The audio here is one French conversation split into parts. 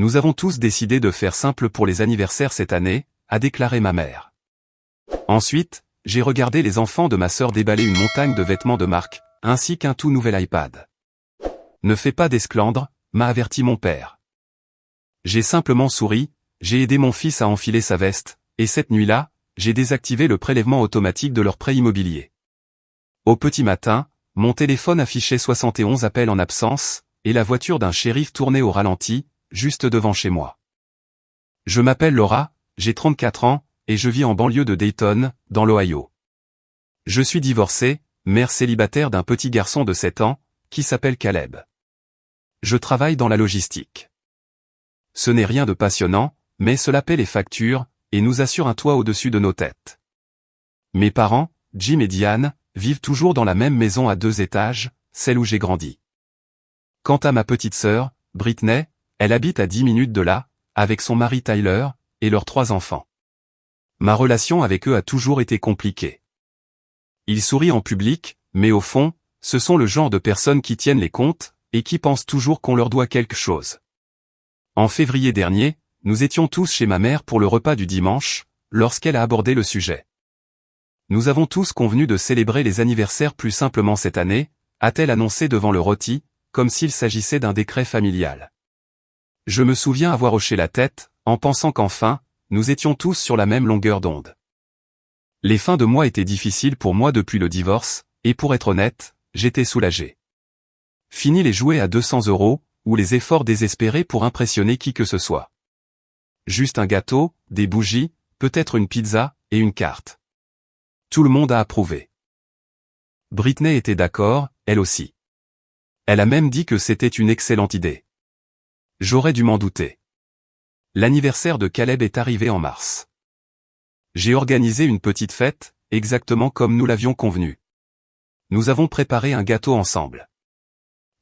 Nous avons tous décidé de faire simple pour les anniversaires cette année, a déclaré ma mère. Ensuite, j'ai regardé les enfants de ma sœur déballer une montagne de vêtements de marque, ainsi qu'un tout nouvel iPad. Ne fais pas d'esclandre, m'a averti mon père. J'ai simplement souri, j'ai aidé mon fils à enfiler sa veste, et cette nuit-là, j'ai désactivé le prélèvement automatique de leur prêt immobilier. Au petit matin, mon téléphone affichait 71 appels en absence, et la voiture d'un shérif tournait au ralenti, juste devant chez moi. Je m'appelle Laura, j'ai 34 ans, et je vis en banlieue de Dayton, dans l'Ohio. Je suis divorcée, mère célibataire d'un petit garçon de 7 ans, qui s'appelle Caleb. Je travaille dans la logistique. Ce n'est rien de passionnant, mais cela paie les factures, et nous assure un toit au-dessus de nos têtes. Mes parents, Jim et Diane, vivent toujours dans la même maison à 2 étages, celle où j'ai grandi. Quant à ma petite sœur, Britney, elle habite à 10 minutes de là, avec son mari Tyler, et leurs 3 enfants. Ma relation avec eux a toujours été compliquée. Ils sourient en public, mais au fond, ce sont le genre de personnes qui tiennent les comptes, et qui pensent toujours qu'on leur doit quelque chose. En février dernier, nous étions tous chez ma mère pour le repas du dimanche, lorsqu'elle a abordé le sujet. Nous avons tous convenu de célébrer les anniversaires plus simplement cette année, a-t-elle annoncé devant le rôti, comme s'il s'agissait d'un décret familial. Je me souviens avoir hoché la tête, en pensant qu'enfin, nous étions tous sur la même longueur d'onde. Les fins de mois étaient difficiles pour moi depuis le divorce, et pour être honnête, j'étais soulagé. Fini les jouets à 200 €, ou les efforts désespérés pour impressionner qui que ce soit. Juste un gâteau, des bougies, peut-être une pizza, et une carte. Tout le monde a approuvé. Britney était d'accord, elle aussi. Elle a même dit que c'était une excellente idée. J'aurais dû m'en douter. L'anniversaire de Caleb est arrivé en mars. J'ai organisé une petite fête, exactement comme nous l'avions convenu. Nous avons préparé un gâteau ensemble.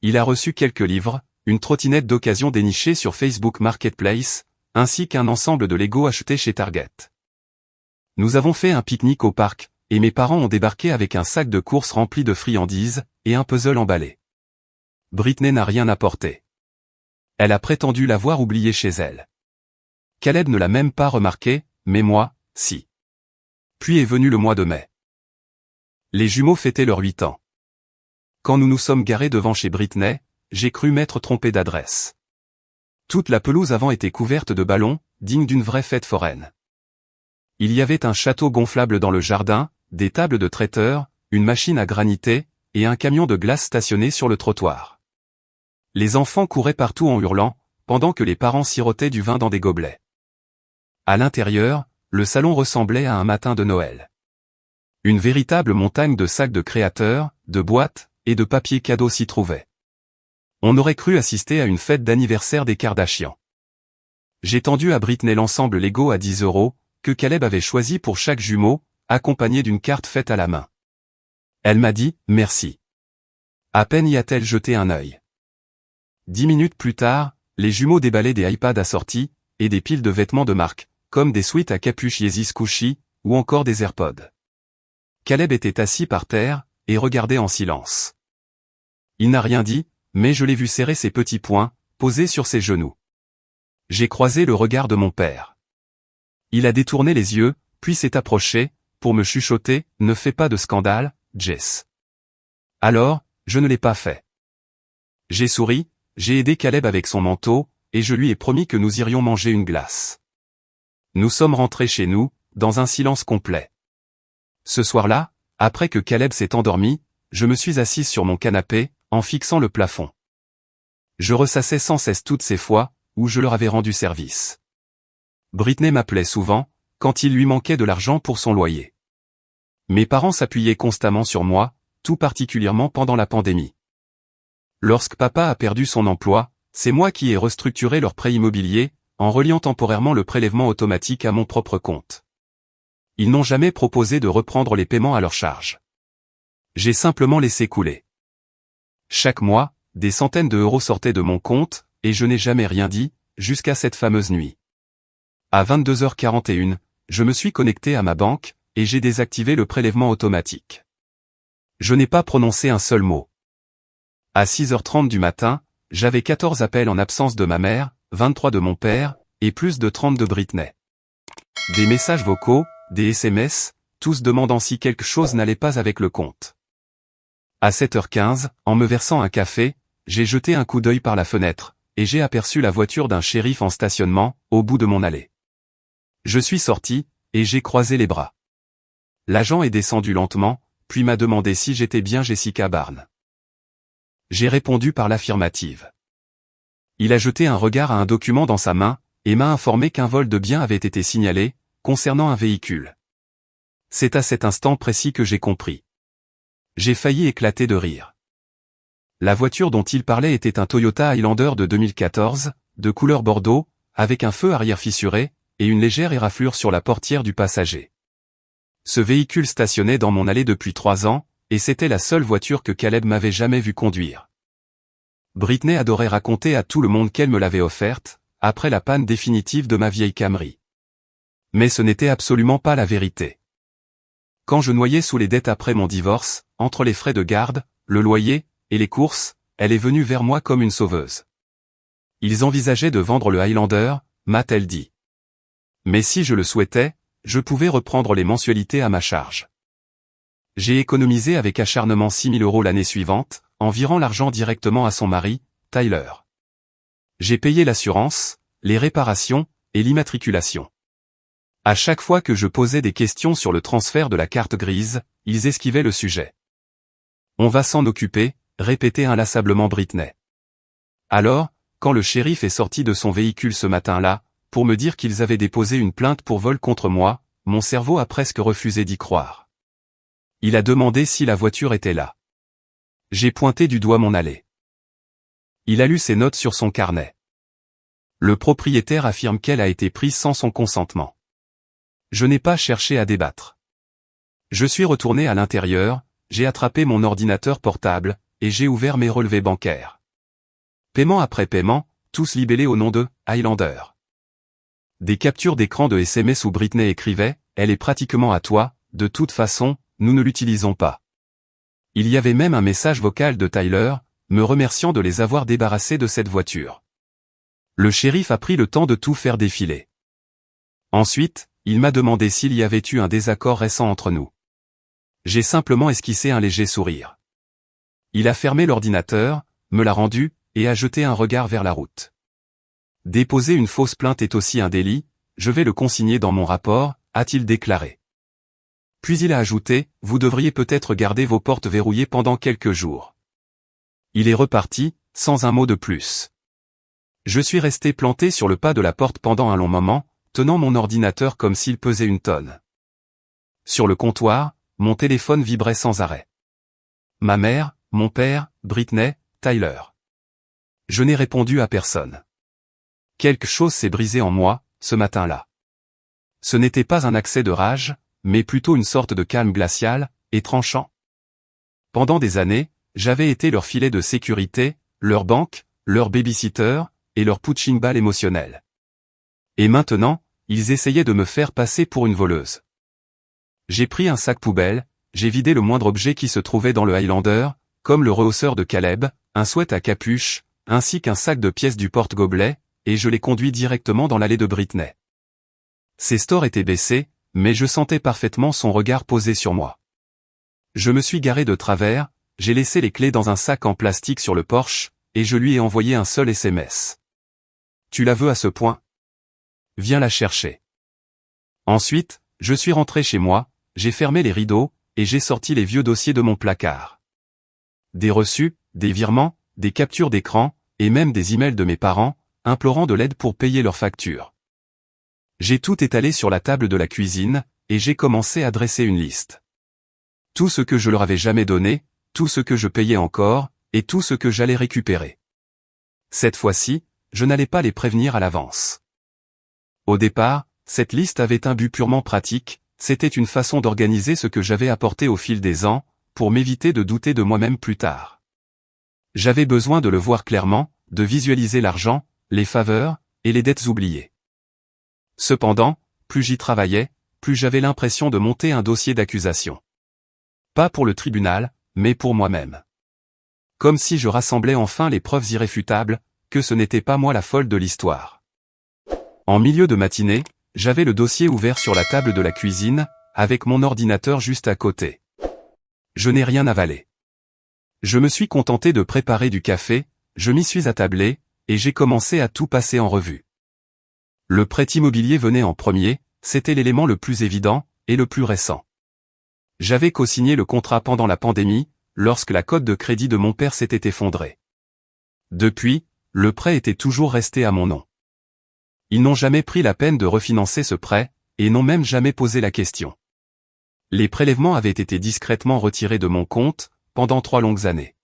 Il a reçu quelques livres, une trottinette d'occasion dénichée sur Facebook Marketplace, ainsi qu'un ensemble de Lego acheté chez Target. Nous avons fait un pique-nique au parc, et mes parents ont débarqué avec un sac de courses rempli de friandises, et un puzzle emballé. Britney n'a rien apporté. Elle a prétendu l'avoir oublié chez elle. Caleb ne l'a même pas remarqué, mais moi, si. Puis est venu le mois de mai. Les jumeaux fêtaient leurs 8 ans. Quand nous nous sommes garés devant chez Britney, j'ai cru m'être trompé d'adresse. Toute la pelouse avant était couverte de ballons, dignes d'une vraie fête foraine. Il y avait un château gonflable dans le jardin, des tables de traiteur, une machine à graniter, et un camion de glace stationné sur le trottoir. Les enfants couraient partout en hurlant, pendant que les parents sirotaient du vin dans des gobelets. À l'intérieur, le salon ressemblait à un matin de Noël. Une véritable montagne de sacs de créateurs, de boîtes, et de papier cadeau s'y trouvait. On aurait cru assister à une fête d'anniversaire des Kardashians. J'ai tendu à Britney l'ensemble Lego à 10 €, que Caleb avait choisi pour chaque jumeau, accompagné d'une carte faite à la main. Elle m'a dit « merci ». À peine y a-t-elle jeté un œil. 10 minutes plus tard, les jumeaux déballaient des iPads assortis, et des piles de vêtements de marque, comme des sweats à capuche Yeezy Squishy, ou encore des AirPods. Caleb était assis par terre, et regardait en silence. Il n'a rien dit, mais je l'ai vu serrer ses petits poings, posés sur ses genoux. J'ai croisé le regard de mon père. Il a détourné les yeux, puis s'est approché, pour me chuchoter, « Ne fais pas de scandale, Jess ». Alors, je ne l'ai pas fait. J'ai souri, j'ai aidé Caleb avec son manteau, et je lui ai promis que nous irions manger une glace. Nous sommes rentrés chez nous, dans un silence complet. Ce soir-là, après que Caleb s'est endormi, je me suis assise sur mon canapé, en fixant le plafond. Je ressassais sans cesse toutes ces fois, où je leur avais rendu service. Britney m'appelait souvent, quand il lui manquait de l'argent pour son loyer. Mes parents s'appuyaient constamment sur moi, tout particulièrement pendant la pandémie. Lorsque papa a perdu son emploi, c'est moi qui ai restructuré leur prêt immobilier, en reliant temporairement le prélèvement automatique à mon propre compte. Ils n'ont jamais proposé de reprendre les paiements à leur charge. J'ai simplement laissé couler. Chaque mois, des centaines de euros sortaient de mon compte, et je n'ai jamais rien dit, jusqu'à cette fameuse nuit. À 22h41, je me suis connecté à ma banque, et j'ai désactivé le prélèvement automatique. Je n'ai pas prononcé un seul mot. À 6h30 du matin, j'avais 14 appels en absence de ma mère, 23 de mon père, et plus de 30 de Britney. Des messages vocaux, des SMS, tous demandant si quelque chose n'allait pas avec le compte. À 7h15, en me versant un café, j'ai jeté un coup d'œil par la fenêtre, et j'ai aperçu la voiture d'un shérif en stationnement, au bout de mon allée. Je suis sorti, et j'ai croisé les bras. L'agent est descendu lentement, puis m'a demandé si j'étais bien Jessica Barnes. J'ai répondu par l'affirmative. Il a jeté un regard à un document dans sa main, et m'a informé qu'un vol de biens avait été signalé, concernant un véhicule. C'est à cet instant précis que j'ai compris. J'ai failli éclater de rire. La voiture dont il parlait était un Toyota Highlander de 2014, de couleur bordeaux, avec un feu arrière fissuré, et une légère éraflure sur la portière du passager. Ce véhicule stationnait dans mon allée depuis 3 ans, et c'était la seule voiture que Caleb m'avait jamais vu conduire. Britney adorait raconter à tout le monde qu'elle me l'avait offerte, après la panne définitive de ma vieille Camry. Mais ce n'était absolument pas la vérité. Quand je noyais sous les dettes après mon divorce, entre les frais de garde, le loyer, et les courses, elle est venue vers moi comme une sauveuse. Ils envisageaient de vendre le Highlander, m'a-t-elle dit. Mais si je le souhaitais, je pouvais reprendre les mensualités à ma charge. J'ai économisé avec acharnement 6 000 € l'année suivante, en virant l'argent directement à son mari, Tyler. J'ai payé l'assurance, les réparations, et l'immatriculation. À chaque fois que je posais des questions sur le transfert de la carte grise, ils esquivaient le sujet. On va s'en occuper, répétait inlassablement Britney. Alors, quand le shérif est sorti de son véhicule ce matin-là, pour me dire qu'ils avaient déposé une plainte pour vol contre moi, mon cerveau a presque refusé d'y croire. Il a demandé si la voiture était là. J'ai pointé du doigt mon allée. Il a lu ses notes sur son carnet. Le propriétaire affirme qu'elle a été prise sans son consentement. Je n'ai pas cherché à débattre. Je suis retourné à l'intérieur, j'ai attrapé mon ordinateur portable, et j'ai ouvert mes relevés bancaires. Paiement après paiement, tous libellés au nom de Highlander. Des captures d'écran de SMS où Britney écrivait « Elle est pratiquement à toi, de toute façon, nous ne l'utilisons pas ». Il y avait même un message vocal de Tyler, me remerciant de les avoir débarrassés de cette voiture. Le shérif a pris le temps de tout faire défiler. Ensuite, il m'a demandé s'il y avait eu un désaccord récent entre nous. J'ai simplement esquissé un léger sourire. Il a fermé l'ordinateur, me l'a rendu, et a jeté un regard vers la route. Déposer une fausse plainte est aussi un délit, je vais le consigner dans mon rapport, a-t-il déclaré. Puis il a ajouté, vous devriez peut-être garder vos portes verrouillées pendant quelques jours. Il est reparti, sans un mot de plus. Je suis resté planté sur le pas de la porte pendant un long moment, tenant mon ordinateur comme s'il pesait une tonne. Sur le comptoir, mon téléphone vibrait sans arrêt. Ma mère, mon père, Britney, Tyler. Je n'ai répondu à personne. Quelque chose s'est brisé en moi, ce matin-là. Ce n'était pas un accès de rage, mais plutôt une sorte de calme glacial, et tranchant. Pendant des années, j'avais été leur filet de sécurité, leur banque, leur babysitter, et leur punching ball émotionnel. Et maintenant, ils essayaient de me faire passer pour une voleuse. J'ai pris un sac poubelle, j'ai vidé le moindre objet qui se trouvait dans le Highlander, comme le rehausseur de Caleb, un sweat à capuche, ainsi qu'un sac de pièces du porte-gobelet, et je l'ai conduit directement dans l'allée de Britney. Ses stores étaient baissés, mais je sentais parfaitement son regard posé sur moi. Je me suis garé de travers, j'ai laissé les clés dans un sac en plastique sur le porche, et je lui ai envoyé un seul SMS. Tu la veux à ce point? Viens la chercher. Ensuite, je suis rentré chez moi, j'ai fermé les rideaux, et j'ai sorti les vieux dossiers de mon placard. Des reçus, des virements, des captures d'écran, et même des emails de mes parents, implorant de l'aide pour payer leurs factures. J'ai tout étalé sur la table de la cuisine, et j'ai commencé à dresser une liste. Tout ce que je leur avais jamais donné, tout ce que je payais encore, et tout ce que j'allais récupérer. Cette fois-ci, je n'allais pas les prévenir à l'avance. Au départ, cette liste avait un but purement pratique, c'était une façon d'organiser ce que j'avais apporté au fil des ans, pour m'éviter de douter de moi-même plus tard. J'avais besoin de le voir clairement, de visualiser l'argent, les faveurs, et les dettes oubliées. Cependant, plus j'y travaillais, plus j'avais l'impression de monter un dossier d'accusation. Pas pour le tribunal, mais pour moi-même. Comme si je rassemblais enfin les preuves irréfutables, que ce n'était pas moi la folle de l'histoire. En milieu de matinée, j'avais le dossier ouvert sur la table de la cuisine, avec mon ordinateur juste à côté. Je n'ai rien avalé. Je me suis contenté de préparer du café, je m'y suis attablé, et j'ai commencé à tout passer en revue. Le prêt immobilier venait en premier, c'était l'élément le plus évident, et le plus récent. J'avais co-signé le contrat pendant la pandémie, lorsque la cote de crédit de mon père s'était effondrée. Depuis, le prêt était toujours resté à mon nom. Ils n'ont jamais pris la peine de refinancer ce prêt, et n'ont même jamais posé la question. Les prélèvements avaient été discrètement retirés de mon compte, pendant 3 longues années.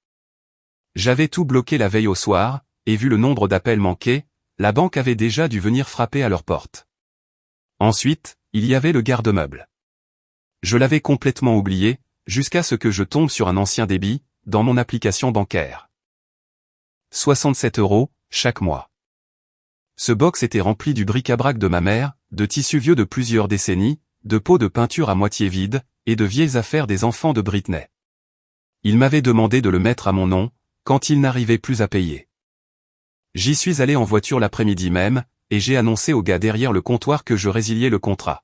J'avais tout bloqué la veille au soir, et vu le nombre d'appels manqués, la banque avait déjà dû venir frapper à leur porte. Ensuite, il y avait le garde-meuble. Je l'avais complètement oublié, jusqu'à ce que je tombe sur un ancien débit, dans mon application bancaire. 67 € chaque mois. Ce box était rempli du bric-à-brac de ma mère, de tissus vieux de plusieurs décennies, de pots de peinture à moitié vides, et de vieilles affaires des enfants de Britney. Il m'avait demandé de le mettre à mon nom, quand il n'arrivait plus à payer. J'y suis allé en voiture l'après-midi même, et j'ai annoncé au gars derrière le comptoir que je résiliais le contrat.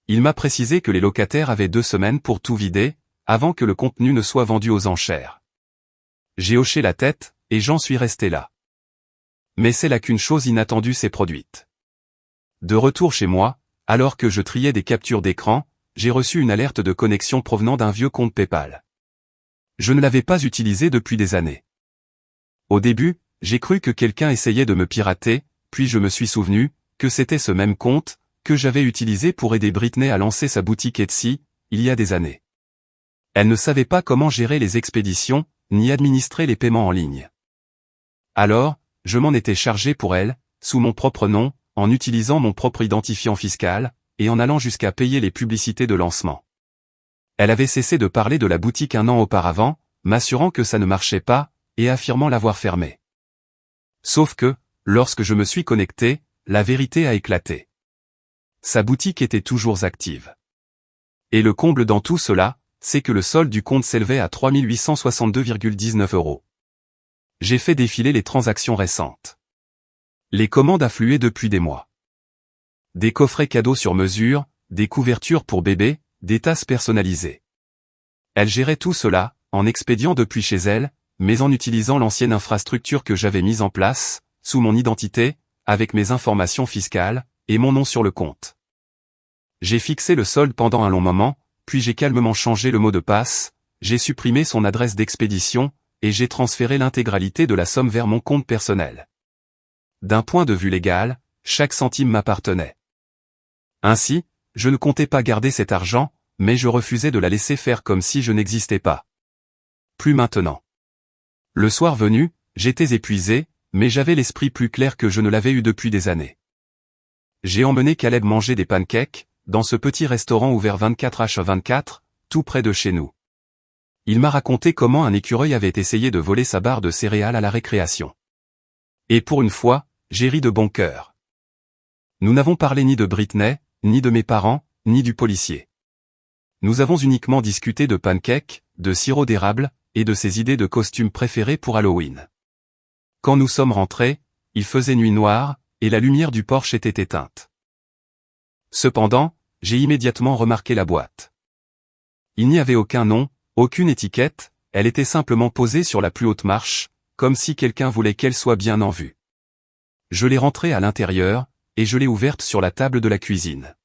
Il m'a précisé que les locataires avaient 2 semaines pour tout vider, avant que le contenu ne soit vendu aux enchères. J'ai hoché la tête, et j'en suis resté là. Mais c'est là qu'une chose inattendue s'est produite. De retour chez moi, alors que je triais des captures d'écran, j'ai reçu une alerte de connexion provenant d'un vieux compte PayPal. Je ne l'avais pas utilisé depuis des années. Au début, j'ai cru que quelqu'un essayait de me pirater, puis je me suis souvenu que c'était ce même compte que j'avais utilisé pour aider Britney à lancer sa boutique Etsy, il y a des années. Elle ne savait pas comment gérer les expéditions, ni administrer les paiements en ligne. Alors, je m'en étais chargé pour elle, sous mon propre nom, en utilisant mon propre identifiant fiscal, et en allant jusqu'à payer les publicités de lancement. Elle avait cessé de parler de la boutique 1 an auparavant, m'assurant que ça ne marchait pas, et affirmant l'avoir fermée. Sauf que, lorsque je me suis connecté, la vérité a éclaté. Sa boutique était toujours active. Et le comble dans tout cela, c'est que le solde du compte s'élevait à 3 862,19 €. J'ai fait défiler les transactions récentes. Les commandes affluaient depuis des mois. Des coffrets cadeaux sur mesure, des couvertures pour bébés, des tasses personnalisées. Elle gérait tout cela, en expédiant depuis chez elle, mais en utilisant l'ancienne infrastructure que j'avais mise en place, sous mon identité, avec mes informations fiscales, et mon nom sur le compte. J'ai fixé le solde pendant un long moment, puis j'ai calmement changé le mot de passe, j'ai supprimé son adresse d'expédition, et j'ai transféré l'intégralité de la somme vers mon compte personnel. D'un point de vue légal, chaque centime m'appartenait. Ainsi, je ne comptais pas garder cet argent, mais je refusais de la laisser faire comme si je n'existais pas. Plus maintenant. Le soir venu, j'étais épuisé, mais j'avais l'esprit plus clair que je ne l'avais eu depuis des années. J'ai emmené Caleb manger des pancakes, dans ce petit restaurant ouvert 24h24, tout près de chez nous. Il m'a raconté comment un écureuil avait essayé de voler sa barre de céréales à la récréation. Et pour une fois, j'ai ri de bon cœur. Nous n'avons parlé ni de Britney, ni de mes parents, ni du policier. Nous avons uniquement discuté de pancakes, de sirop d'érable, et de ses idées de costumes préférés pour Halloween. Quand nous sommes rentrés, il faisait nuit noire, et la lumière du porche était éteinte. Cependant, j'ai immédiatement remarqué la boîte. Il n'y avait aucun nom, aucune étiquette, elle était simplement posée sur la plus haute marche, comme si quelqu'un voulait qu'elle soit bien en vue. Je l'ai rentrée à l'intérieur, et je l'ai ouverte sur la table de la cuisine.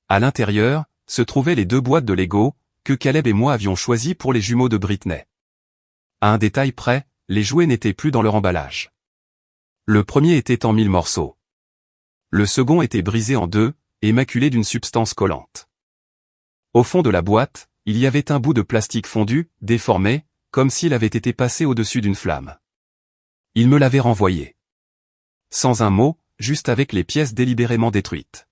À l'intérieur, se trouvaient les 2 boîtes de Lego, que Caleb et moi avions choisies pour les jumeaux de Britney. À un détail près, les jouets n'étaient plus dans leur emballage. Le premier était en 1000 morceaux. Le second était brisé en 2, et maculé d'une substance collante. Au fond de la boîte, il y avait un bout de plastique fondu, déformé, comme s'il avait été passé au-dessus d'une flamme. Il me l'avait renvoyé. Sans un mot, juste avec les pièces délibérément détruites.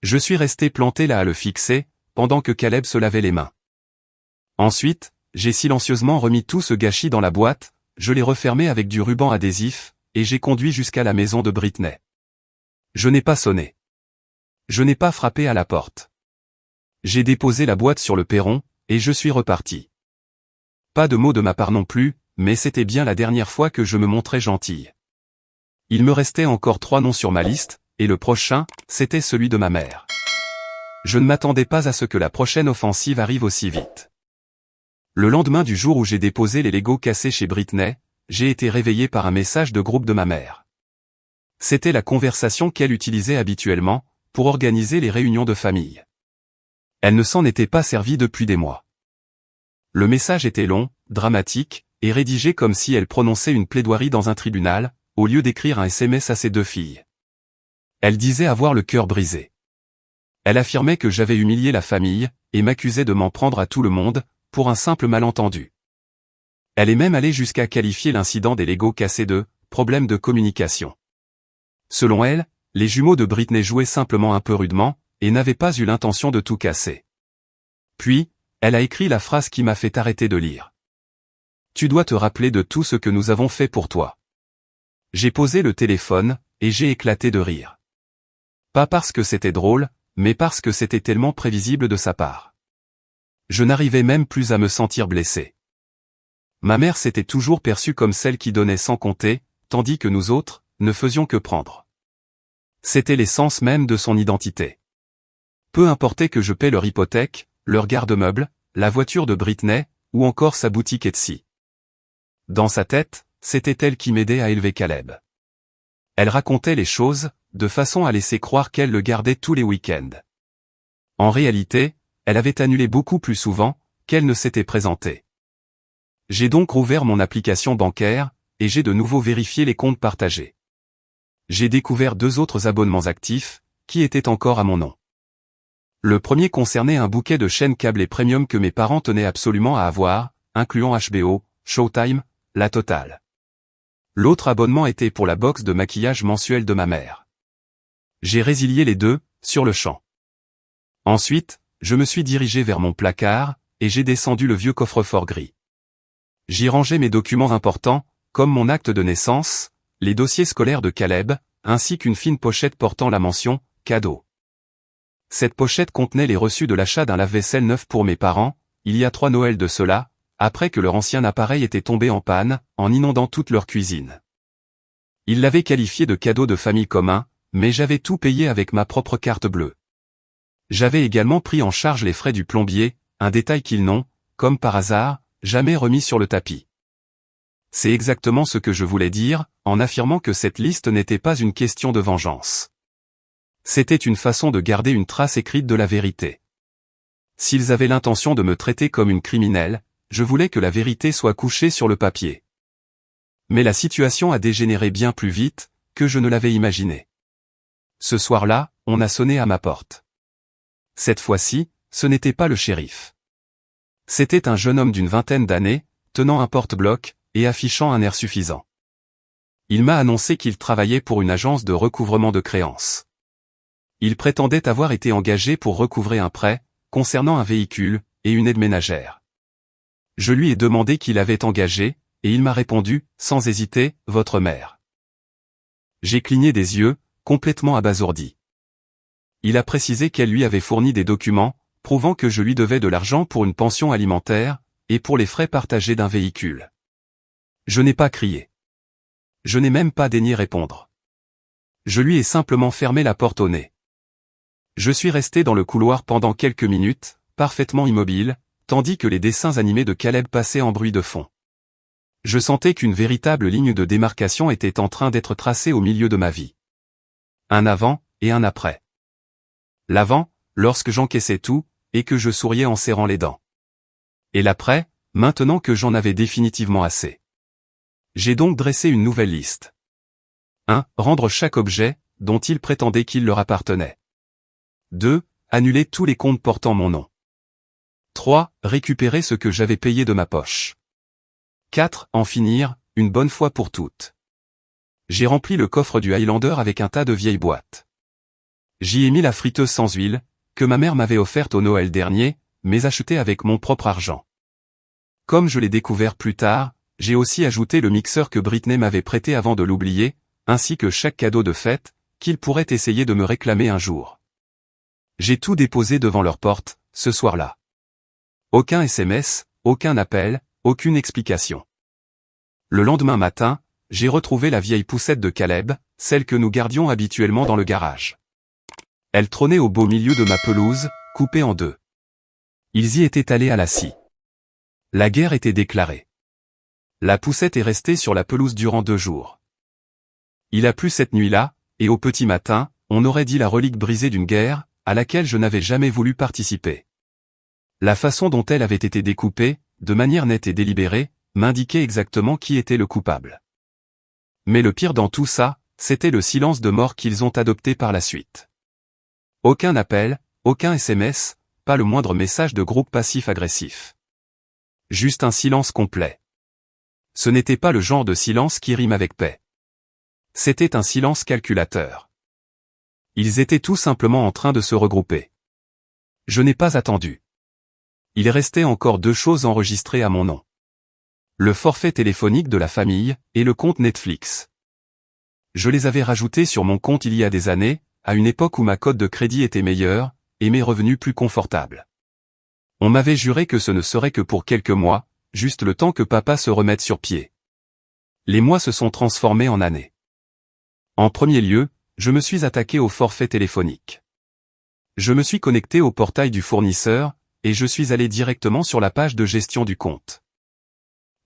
Je suis resté planté là à le fixer, pendant que Caleb se lavait les mains. Ensuite, j'ai silencieusement remis tout ce gâchis dans la boîte, je l'ai refermé avec du ruban adhésif, et j'ai conduit jusqu'à la maison de Britney. Je n'ai pas sonné. Je n'ai pas frappé à la porte. J'ai déposé la boîte sur le perron, et je suis reparti. Pas de mots de ma part non plus, mais c'était bien la dernière fois que je me montrais gentille. Il me restait encore 3 noms sur ma liste, et le prochain, c'était celui de ma mère. Je ne m'attendais pas à ce que la prochaine offensive arrive aussi vite. Le lendemain du jour où j'ai déposé les Legos cassés chez Britney, j'ai été réveillé par un message de groupe de ma mère. C'était la conversation qu'elle utilisait habituellement, pour organiser les réunions de famille. Elle ne s'en était pas servie depuis des mois. Le message était long, dramatique, et rédigé comme si elle prononçait une plaidoirie dans un tribunal, au lieu d'écrire un SMS à ses 2 filles. Elle disait avoir le cœur brisé. Elle affirmait que j'avais humilié la famille, et m'accusait de m'en prendre à tout le monde, pour un simple malentendu. Elle est même allée jusqu'à qualifier l'incident des Legos cassés de « problème de communication ». Selon elle, les jumeaux de Britney jouaient simplement un peu rudement, et n'avaient pas eu l'intention de tout casser. Puis, elle a écrit la phrase qui m'a fait arrêter de lire. « Tu dois te rappeler de tout ce que nous avons fait pour toi. » J'ai posé le téléphone, et j'ai éclaté de rire. Pas parce que c'était drôle, mais parce que c'était tellement prévisible de sa part. Je n'arrivais même plus à me sentir blessé. Ma mère s'était toujours perçue comme celle qui donnait sans compter, tandis que nous autres, ne faisions que prendre. C'était l'essence même de son identité. Peu importait que je paie leur hypothèque, leur garde-meuble, la voiture de Britney, ou encore sa boutique Etsy. Dans sa tête, c'était elle qui m'aidait à élever Caleb. Elle racontait les choses, de façon à laisser croire qu'elle le gardait tous les week-ends. En réalité, elle avait annulé beaucoup plus souvent, qu'elle ne s'était présentée. J'ai donc rouvert mon application bancaire, et j'ai de nouveau vérifié les comptes partagés. J'ai découvert 2 autres abonnements actifs, qui étaient encore à mon nom. Le premier concernait un bouquet de chaînes câblées premium que mes parents tenaient absolument à avoir, incluant HBO, Showtime, la totale. L'autre abonnement était pour la box de maquillage mensuelle de ma mère. J'ai résilié les 2, sur le champ. Ensuite, je me suis dirigé vers mon placard, et j'ai descendu le vieux coffre-fort gris. J'y rangeais mes documents importants, comme mon acte de naissance, les dossiers scolaires de Caleb, ainsi qu'une fine pochette portant la mention « cadeau ». Cette pochette contenait les reçus de l'achat d'un lave-vaisselle neuf pour mes parents, il y a 3 Noëls de cela, après que leur ancien appareil était tombé en panne, en inondant toute leur cuisine. Ils l'avaient qualifié de cadeau de famille commun, mais j'avais tout payé avec ma propre carte bleue. J'avais également pris en charge les frais du plombier, un détail qu'ils n'ont, comme par hasard, jamais remis sur le tapis. C'est exactement ce que je voulais dire, en affirmant que cette liste n'était pas une question de vengeance. C'était une façon de garder une trace écrite de la vérité. S'ils avaient l'intention de me traiter comme une criminelle, je voulais que la vérité soit couchée sur le papier. Mais la situation a dégénéré bien plus vite, que je ne l'avais imaginé. Ce soir-là, on a sonné à ma porte. Cette fois-ci, ce n'était pas le shérif. C'était un jeune homme d'une vingtaine d'années, tenant un porte-bloc, et affichant un air suffisant. Il m'a annoncé qu'il travaillait pour une agence de recouvrement de créances. Il prétendait avoir été engagé pour recouvrer un prêt, concernant un véhicule, et une aide ménagère. Je lui ai demandé qui l'avait engagé, et il m'a répondu, sans hésiter, « Votre mère ». J'ai cligné des yeux, complètement abasourdi. Il a précisé qu'elle lui avait fourni des documents, prouvant que je lui devais de l'argent pour une pension alimentaire, et pour les frais partagés d'un véhicule. Je n'ai pas crié. Je n'ai même pas daigné répondre. Je lui ai simplement fermé la porte au nez. Je suis resté dans le couloir pendant quelques minutes, parfaitement immobile, tandis que les dessins animés de Caleb passaient en bruit de fond. Je sentais qu'une véritable ligne de démarcation était en train d'être tracée au milieu de ma vie. Un avant, et un après. L'avant, lorsque j'encaissais tout, et que je souriais en serrant les dents. Et l'après, maintenant que j'en avais définitivement assez. J'ai donc dressé une nouvelle liste. 1. Rendre chaque objet, dont il prétendait qu'il leur appartenait. 2. Annuler tous les comptes portant mon nom. 3. Récupérer ce que j'avais payé de ma poche. 4. En finir, une bonne fois pour toutes. J'ai rempli le coffre du Highlander avec un tas de vieilles boîtes. J'y ai mis la friteuse sans huile, que ma mère m'avait offerte au Noël dernier, mais achetée avec mon propre argent. Comme je l'ai découvert plus tard, j'ai aussi ajouté le mixeur que Britney m'avait prêté avant de l'oublier, ainsi que chaque cadeau de fête, qu'il pourrait essayer de me réclamer un jour. J'ai tout déposé devant leur porte, ce soir-là. Aucun SMS, aucun appel, aucune explication. Le lendemain matin, j'ai retrouvé la vieille poussette de Caleb, celle que nous gardions habituellement dans le garage. Elle trônait au beau milieu de ma pelouse, coupée en deux. Ils y étaient allés à la scie. La guerre était déclarée. La poussette est restée sur la pelouse durant 2 jours. Il a plu cette nuit-là, et au petit matin, on aurait dit la relique brisée d'une guerre, à laquelle je n'avais jamais voulu participer. La façon dont elle avait été découpée, de manière nette et délibérée, m'indiquait exactement qui était le coupable. Mais le pire dans tout ça, c'était le silence de mort qu'ils ont adopté par la suite. Aucun appel, aucun SMS, pas le moindre message de groupe passif-agressif. Juste un silence complet. Ce n'était pas le genre de silence qui rime avec paix. C'était un silence calculateur. Ils étaient tout simplement en train de se regrouper. Je n'ai pas attendu. Il restait encore 2 choses enregistrées à mon nom. Le forfait téléphonique de la famille, et le compte Netflix. Je les avais rajoutés sur mon compte il y a des années, à une époque où ma cote de crédit était meilleure, et mes revenus plus confortables. On m'avait juré que ce ne serait que pour quelques mois, juste le temps que papa se remette sur pied. Les mois se sont transformés en années. En premier lieu, je me suis attaqué au forfait téléphonique. Je me suis connecté au portail du fournisseur, et je suis allé directement sur la page de gestion du compte.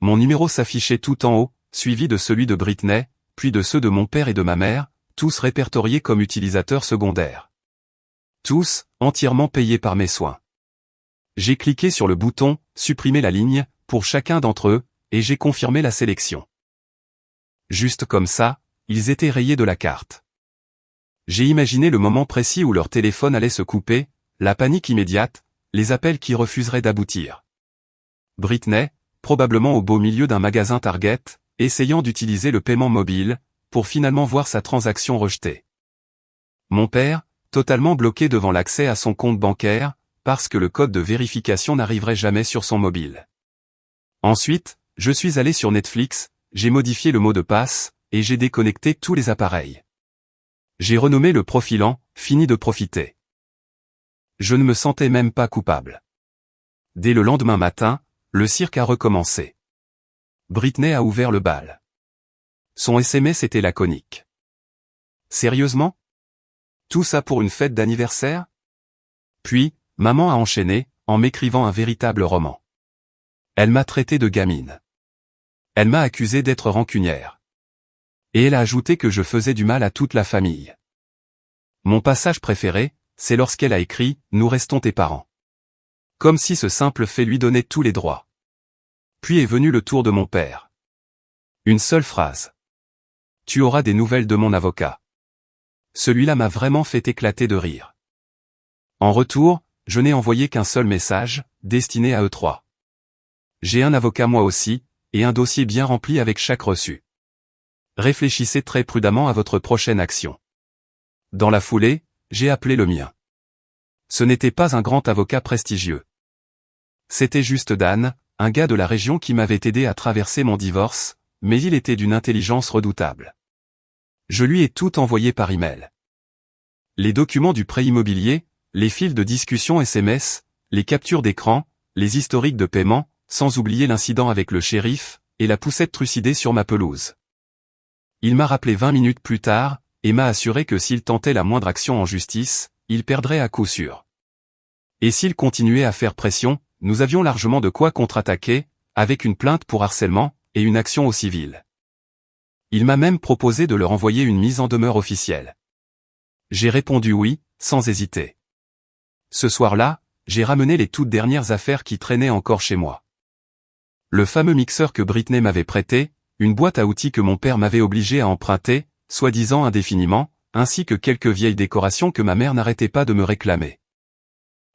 Mon numéro s'affichait tout en haut, suivi de celui de Britney, puis de ceux de mon père et de ma mère, tous répertoriés comme utilisateurs secondaires. Tous, entièrement payés par mes soins. J'ai cliqué sur le bouton « Supprimer la ligne » pour chacun d'entre eux, et j'ai confirmé la sélection. Juste comme ça, ils étaient rayés de la carte. J'ai imaginé le moment précis où leur téléphone allait se couper, la panique immédiate, les appels qui refuseraient d'aboutir. Britney, probablement au beau milieu d'un magasin Target, essayant d'utiliser le paiement mobile, pour finalement voir sa transaction rejetée. Mon père, totalement bloqué devant l'accès à son compte bancaire, parce que le code de vérification n'arriverait jamais sur son mobile. Ensuite, je suis allé sur Netflix, j'ai modifié le mot de passe, et j'ai déconnecté tous les appareils. J'ai renommé le profil en « Fini de profiter ». Je ne me sentais même pas coupable. Dès le lendemain matin, le cirque a recommencé. Britney a ouvert le bal. Son SMS était laconique. Sérieusement? Tout ça pour une fête d'anniversaire? Puis, maman a enchaîné, en m'écrivant un véritable roman. Elle m'a traité de gamine. Elle m'a accusé d'être rancunière. Et elle a ajouté que je faisais du mal à toute la famille. Mon passage préféré, c'est lorsqu'elle a écrit « Nous restons tes parents ». Comme si ce simple fait lui donnait tous les droits. Puis est venu le tour de mon père. Une seule phrase. « Tu auras des nouvelles de mon avocat ». Celui-là m'a vraiment fait éclater de rire. En retour, je n'ai envoyé qu'un seul message, destiné à eux 3. J'ai un avocat moi aussi, et un dossier bien rempli avec chaque reçu. Réfléchissez très prudemment à votre prochaine action. Dans la foulée, j'ai appelé le mien. Ce n'était pas un grand avocat prestigieux. C'était juste Dan, un gars de la région qui m'avait aidé à traverser mon divorce, mais il était d'une intelligence redoutable. Je lui ai tout envoyé par email. Les documents du prêt immobilier, les fils de discussion SMS, les captures d'écran, les historiques de paiement, sans oublier l'incident avec le shérif, et la poussette trucidée sur ma pelouse. Il m'a rappelé 20 minutes plus tard, et m'a assuré que s'il tentait la moindre action en justice, il perdrait à coup sûr. Et s'il continuait à faire pression, nous avions largement de quoi contre-attaquer, avec une plainte pour harcèlement, et une action au civil. Il m'a même proposé de leur envoyer une mise en demeure officielle. J'ai répondu oui, sans hésiter. Ce soir-là, j'ai ramené les toutes dernières affaires qui traînaient encore chez moi. Le fameux mixeur que Britney m'avait prêté, une boîte à outils que mon père m'avait obligé à emprunter, soi-disant indéfiniment, ainsi que quelques vieilles décorations que ma mère n'arrêtait pas de me réclamer.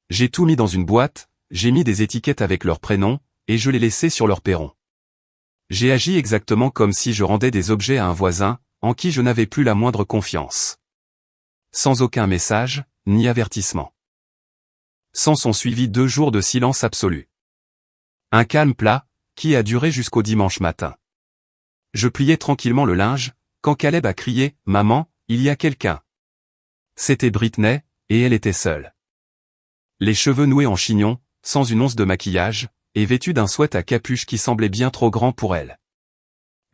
J'ai tout mis dans une boîte, j'ai mis des étiquettes avec leurs prénoms, et je les laissais sur leur perron. J'ai agi exactement comme si je rendais des objets à un voisin, en qui je n'avais plus la moindre confiance. Sans aucun message, ni avertissement. S'en sont suivis 2 jours de silence absolu. Un calme plat, qui a duré jusqu'au dimanche matin. Je pliais tranquillement le linge, quand Caleb a crié « Maman, il y a quelqu'un ». C'était Britney, et elle était seule. Les cheveux noués en chignon, sans une once de maquillage, et vêtue d'un sweat à capuche qui semblait bien trop grand pour elle.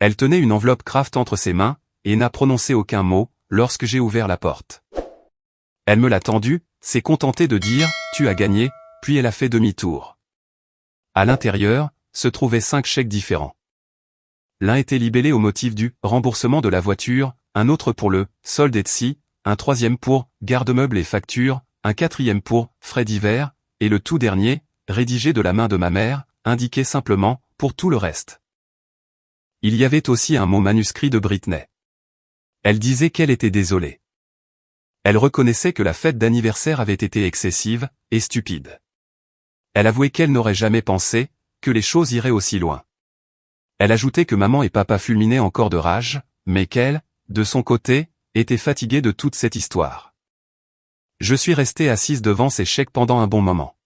Elle tenait une enveloppe Kraft entre ses mains, et n'a prononcé aucun mot, lorsque j'ai ouvert la porte. Elle me l'a tendue, s'est contentée de dire « Tu as gagné », puis elle a fait demi-tour. À l'intérieur, se trouvaient 5 chèques différents. L'un était libellé au motif du « remboursement de la voiture », un autre pour le « solde Etsy », un troisième pour « garde-meubles et factures », un quatrième pour « frais divers », et le tout dernier, rédigé de la main de ma mère, indiquait simplement « pour tout le reste ». Il y avait aussi un mot manuscrit de Britney. Elle disait qu'elle était désolée. Elle reconnaissait que la fête d'anniversaire avait été excessive et stupide. Elle avouait qu'elle n'aurait jamais pensé que les choses iraient aussi loin. Elle ajoutait que maman et papa fulminaient encore de rage, mais qu'elle, de son côté, était fatiguée de toute cette histoire. Je suis restée assise devant ces chèques pendant un bon moment.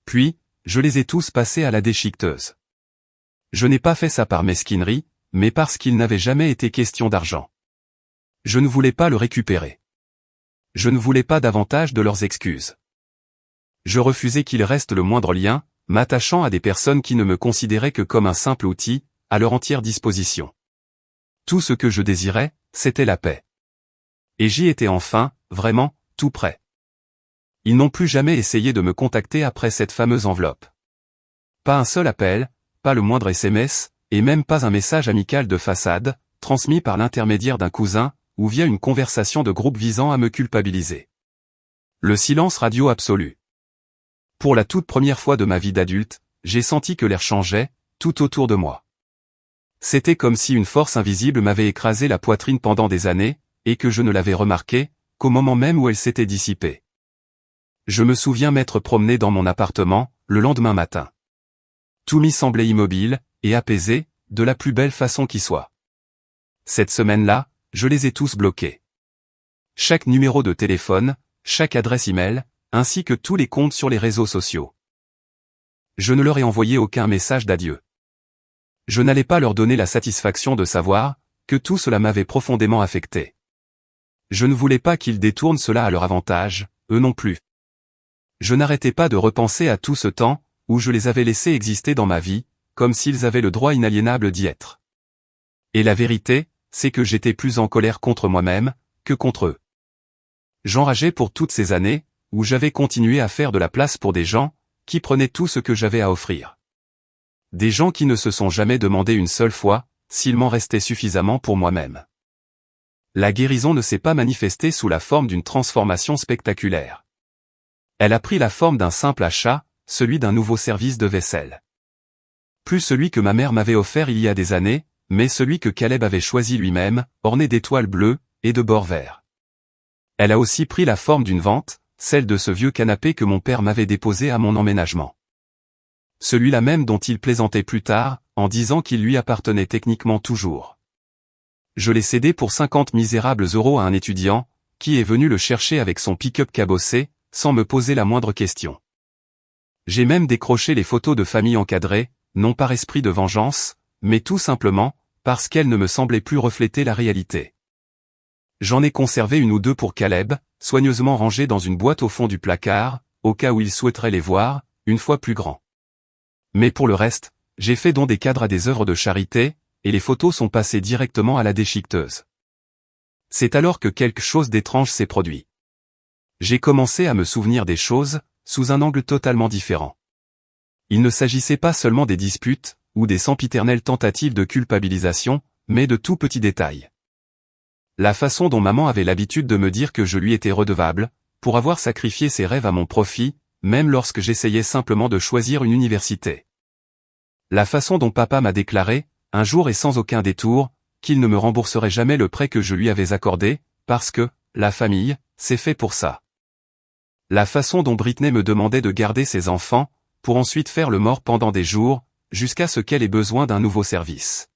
Puis, je les ai tous passés à la déchiqueteuse. Je n'ai pas fait ça par mesquinerie, mais parce qu'il n'avait jamais été question d'argent. Je ne voulais pas le récupérer. Je ne voulais pas davantage de leurs excuses. Je refusais qu'il reste le moindre lien, m'attachant à des personnes qui ne me considéraient que comme un simple outil, à leur entière disposition. Tout ce que je désirais, c'était la paix. Et j'y étais enfin, vraiment, tout prêt. Ils n'ont plus jamais essayé de me contacter après cette fameuse enveloppe. Pas un seul appel, pas le moindre SMS, et même pas un message amical de façade, transmis par l'intermédiaire d'un cousin, ou via une conversation de groupe visant à me culpabiliser. Le silence radio absolu. Pour la toute première fois de ma vie d'adulte, j'ai senti que l'air changeait, tout autour de moi. C'était comme si une force invisible m'avait écrasé la poitrine pendant des années, et que je ne l'avais remarqué qu'au moment même où elle s'était dissipée. Je me souviens m'être promené dans mon appartement, le lendemain matin. Tout m'y semblait immobile, et apaisé, de la plus belle façon qui soit. Cette semaine-là, je les ai tous bloqués. Chaque numéro de téléphone, chaque adresse email, ainsi que tous les comptes sur les réseaux sociaux. Je ne leur ai envoyé aucun message d'adieu. Je n'allais pas leur donner la satisfaction de savoir que tout cela m'avait profondément affecté. Je ne voulais pas qu'ils détournent cela à leur avantage, eux non plus. Je n'arrêtais pas de repenser à tout ce temps où je les avais laissés exister dans ma vie, comme s'ils avaient le droit inaliénable d'y être. Et la vérité, c'est que j'étais plus en colère contre moi-même que contre eux. J'enrageais pour toutes ces années où j'avais continué à faire de la place pour des gens qui prenaient tout ce que j'avais à offrir. Des gens qui ne se sont jamais demandé une seule fois s'il m'en restait suffisamment pour moi-même. La guérison ne s'est pas manifestée sous la forme d'une transformation spectaculaire. Elle a pris la forme d'un simple achat, celui d'un nouveau service de vaisselle. Plus celui que ma mère m'avait offert il y a des années, mais celui que Caleb avait choisi lui-même, orné d'étoiles bleues et de bords verts. Elle a aussi pris la forme d'une vente, celle de ce vieux canapé que mon père m'avait déposé à mon emménagement. Celui-là même dont il plaisantait plus tard, en disant qu'il lui appartenait techniquement toujours. Je l'ai cédé pour 50 misérables euros à un étudiant, qui est venu le chercher avec son pick-up cabossé, sans me poser la moindre question. J'ai même décroché les photos de famille encadrées, non par esprit de vengeance, mais tout simplement, parce qu'elles ne me semblaient plus refléter la réalité. J'en ai conservé une ou deux pour Caleb, soigneusement rangées dans une boîte au fond du placard, au cas où il souhaiterait les voir, une fois plus grand. Mais pour le reste, j'ai fait don des cadres à des œuvres de charité, et les photos sont passées directement à la déchiqueteuse. C'est alors que quelque chose d'étrange s'est produit. J'ai commencé à me souvenir des choses, sous un angle totalement différent. Il ne s'agissait pas seulement des disputes, ou des sempiternelles tentatives de culpabilisation, mais de tout petits détails. La façon dont maman avait l'habitude de me dire que je lui étais redevable, pour avoir sacrifié ses rêves à mon profit, même lorsque j'essayais simplement de choisir une université. La façon dont papa m'a déclaré, un jour et sans aucun détour, qu'il ne me rembourserait jamais le prêt que je lui avais accordé, parce que, la famille, c'est fait pour ça. La façon dont Britney me demandait de garder ses enfants, pour ensuite faire le mort pendant des jours, jusqu'à ce qu'elle ait besoin d'un nouveau service.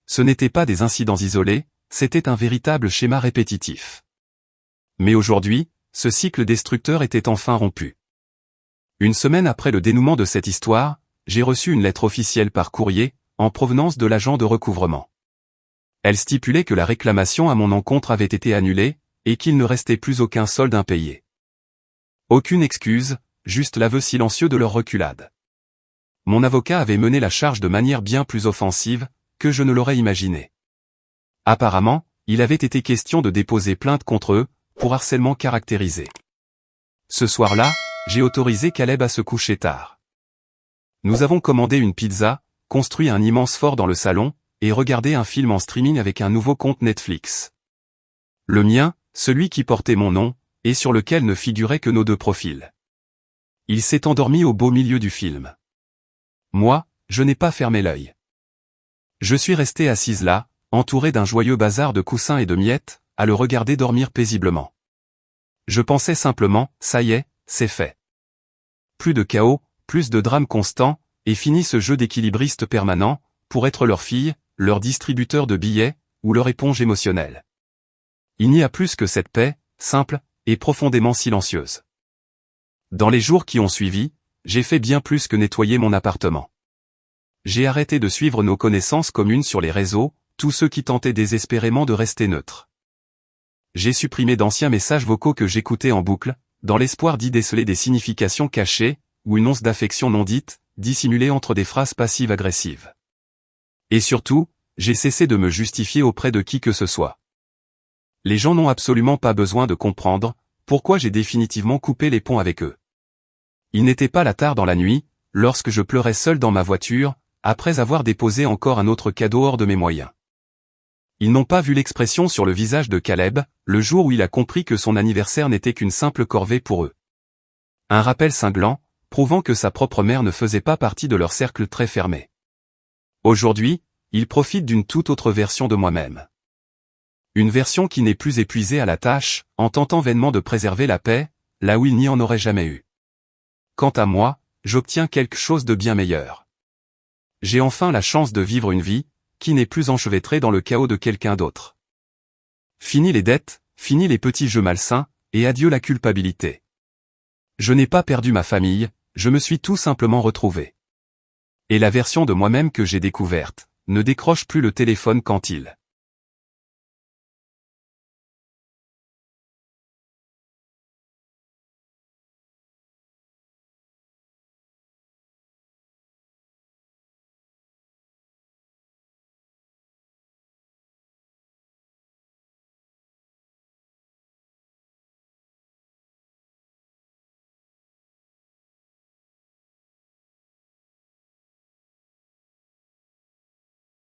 Ce n'étaient pas des incidents isolés, c'était un véritable schéma répétitif. Mais aujourd'hui, ce cycle destructeur était enfin rompu. Une semaine après le dénouement de cette histoire, j'ai reçu une lettre officielle par courrier, en provenance de l'agent de recouvrement. Elle stipulait que la réclamation à mon encontre avait été annulée, et qu'il ne restait plus aucun solde impayé. Aucune excuse, juste l'aveu silencieux de leur reculade. Mon avocat avait mené la charge de manière bien plus offensive que je ne l'aurais imaginé. Apparemment, il avait été question de déposer plainte contre eux, pour harcèlement caractérisé. Ce soir-là, j'ai autorisé Caleb à se coucher tard. Nous avons commandé une pizza, construit un immense fort dans le salon, et regardé un film en streaming avec un nouveau compte Netflix. Le mien, celui qui portait mon nom, et sur lequel ne figuraient que nos deux profils. Il s'est endormi au beau milieu du film. Moi, je n'ai pas fermé l'œil. Je suis resté assise là, entouré d'un joyeux bazar de coussins et de miettes, à le regarder dormir paisiblement. Je pensais simplement, ça y est, c'est fait. Plus de chaos, plus de drame constant, et fini ce jeu d'équilibriste permanent, pour être leur fille, leur distributeur de billets, ou leur éponge émotionnelle. Il n'y a plus que cette paix, simple, et profondément silencieuse. Dans les jours qui ont suivi, j'ai fait bien plus que nettoyer mon appartement. J'ai arrêté de suivre nos connaissances communes sur les réseaux, tous ceux qui tentaient désespérément de rester neutres. J'ai supprimé d'anciens messages vocaux que j'écoutais en boucle, dans l'espoir d'y déceler des significations cachées, ou une once d'affection non dite, dissimulée entre des phrases passives-agressives. Et surtout, j'ai cessé de me justifier auprès de qui que ce soit. Les gens n'ont absolument pas besoin de comprendre pourquoi j'ai définitivement coupé les ponts avec eux. Il n'était pas là tard dans la nuit, lorsque je pleurais seul dans ma voiture, après avoir déposé encore un autre cadeau hors de mes moyens. Ils n'ont pas vu l'expression sur le visage de Caleb, le jour où il a compris que son anniversaire n'était qu'une simple corvée pour eux. Un rappel cinglant, prouvant que sa propre mère ne faisait pas partie de leur cercle très fermé. Aujourd'hui, il profite d'une toute autre version de moi-même. Une version qui n'est plus épuisée à la tâche, en tentant vainement de préserver la paix, là où il n'y en aurait jamais eu. Quant à moi, j'obtiens quelque chose de bien meilleur. J'ai enfin la chance de vivre une vie, qui n'est plus enchevêtrée dans le chaos de quelqu'un d'autre. Fini les dettes, fini les petits jeux malsains, et adieu la culpabilité. Je n'ai pas perdu ma famille, je me suis tout simplement retrouvé. Et la version de moi-même que j'ai découverte, ne décroche plus le téléphone quand il